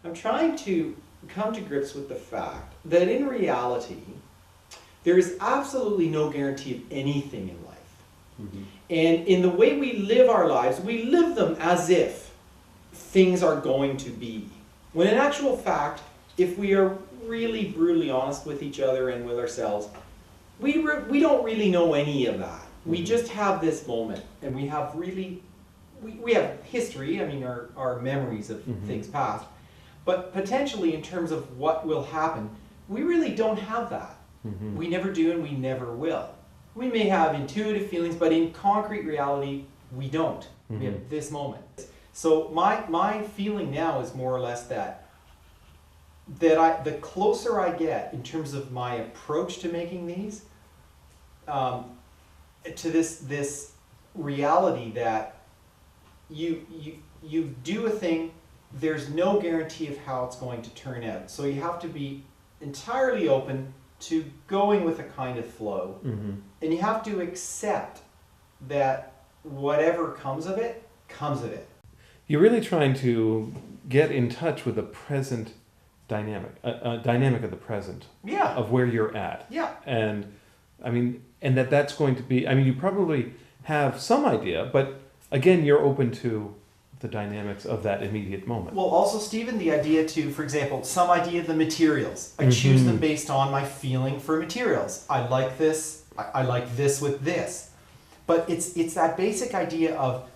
I'm trying to come to grips with the fact that in reality, there is absolutely no guarantee of anything in life. Mm-hmm. And in the way we live our lives, we live them as if things are going to be. When in actual fact, if we are really brutally honest with each other and with ourselves, we don't really know any of that. We Mm-hmm. just have this moment, and we have we have history, I mean our memories of Mm-hmm. things past, but potentially in terms of what will happen, we really don't have that. Mm-hmm. We never do and we never will. We may have intuitive feelings, but in concrete reality, we don't. Mm-hmm. We have this moment. So my feeling now is more or less that the closer I get in terms of my approach to making these, to this reality that you do a thing, there's no guarantee of how it's going to turn out. So you have to be entirely open to going with a kind of flow. Mm-hmm. And you have to accept that whatever comes of it, comes of it. You're really trying to get in touch with the present dynamic, dynamic of the present, Yeah. of where you're at. Yeah. And I mean, and that's going to be, I mean, you probably have some idea, but again, you're open to the dynamics of that immediate moment. Well, also, Stephen, the idea to, for example, some idea of the materials. I choose them based on my feeling for materials. I like this. I like this with this. But it's that basic idea of,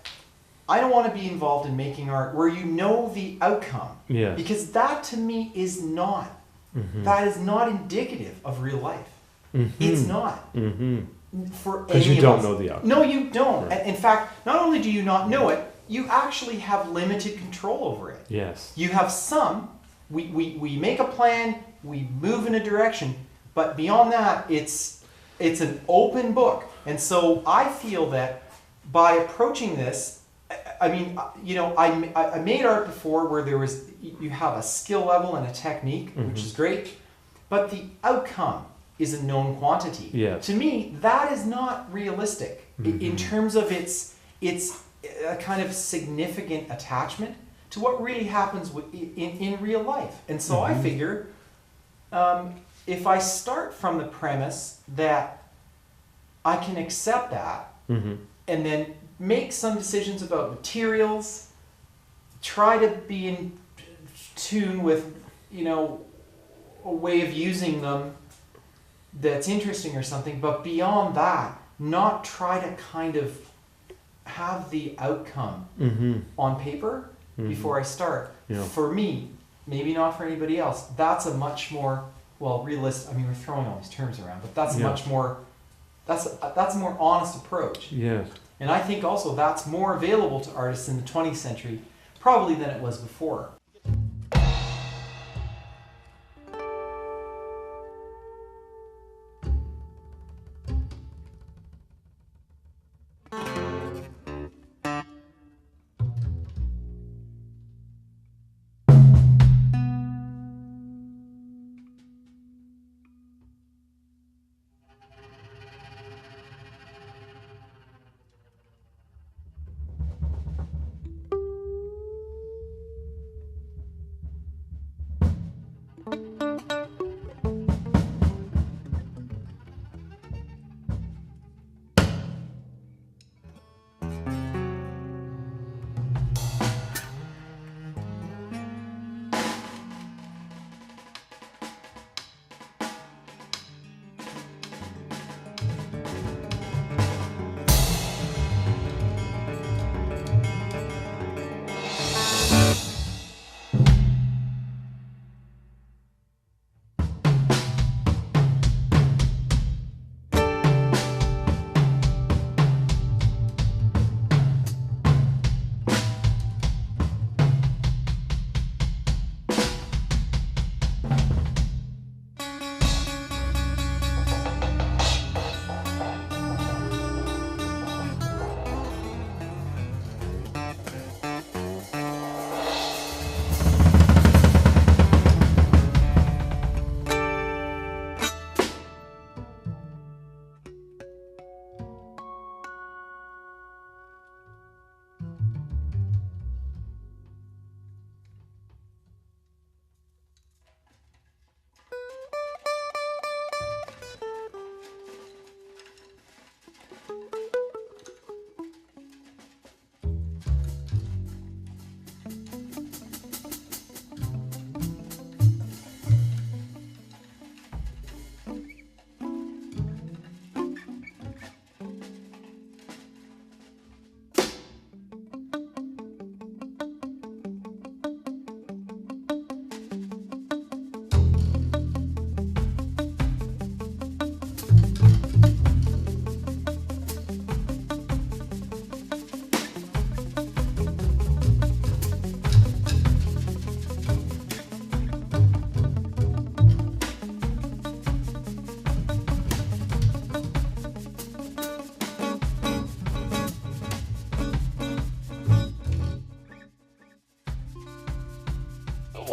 I don't want to be involved in making art where you know the outcome. Yes. Because that to me is not. Mm-hmm. That is not indicative of real life. Mm-hmm. It's not. Mm-hmm. For any Because you of don't us. know the outcome. No, you don't. Right. In fact, not only do you not know it, you actually have limited control over it. Yes. You have some, we make a plan, we move in a direction, but beyond that, it's an open book. And so I feel that by approaching this, I mean, you know, I made art before where you have a skill level and a technique, which is great, but the outcome is a known quantity. Yes. To me, that is not realistic in terms of its a kind of significant attachment to what really happens in real life. And so I figure if I start from the premise that I can accept that and then make some decisions about materials, try to be in tune with, you know, a way of using them that's interesting or something, but beyond that, not try to kind of have the outcome on paper before I start. Yeah. For me, maybe not for anybody else, that's a much more, well, realistic, I mean, we're throwing all these terms around, but that's a much more, that's a more honest approach. Yes. And I think also that's more available to artists in the 20th century, probably than it was before.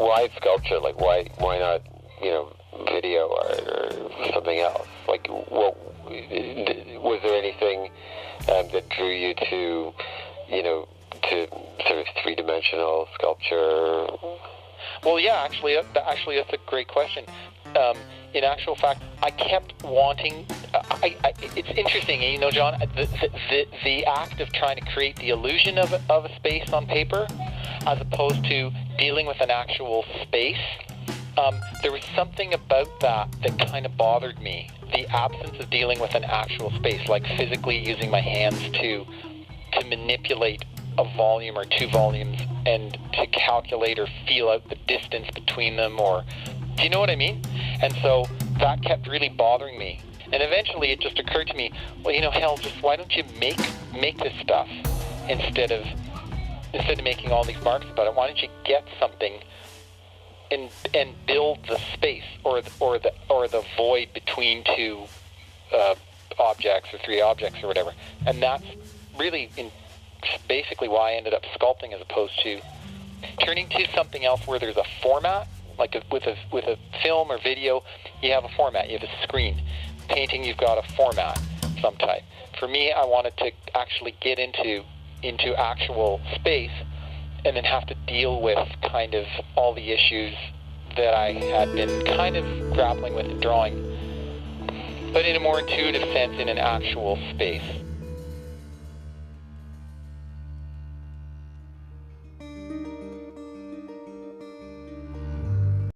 why sculpture? Like, why not, video or something else? Like, what was there anything that drew you to, to sort of three-dimensional sculpture? Well, yeah, actually, that's a great question. In actual fact, I kept wanting. It's interesting, John. The act of trying to create the illusion of a space on paper, as opposed to dealing with an actual space. There was something about that kind of bothered me. The absence of dealing with an actual space, like physically using my hands to manipulate a volume or two volumes and to calculate or feel out the distance between them, or do you know what I mean? And so that kept really bothering me. And eventually it just occurred to me, well, hell, just why don't you make this stuff instead of making all these marks about it? Why don't you get something and build the space or the void between two objects or three objects or whatever? And that's really basically why I ended up sculpting, as opposed to turning to something else where there's a format. Like with a film or video, you have a format, you have a screen. Painting, you've got a format of some type. For me, I wanted to actually get into actual space and then have to deal with kind of all the issues that I had been kind of grappling with in drawing, but in a more intuitive sense, in an actual space.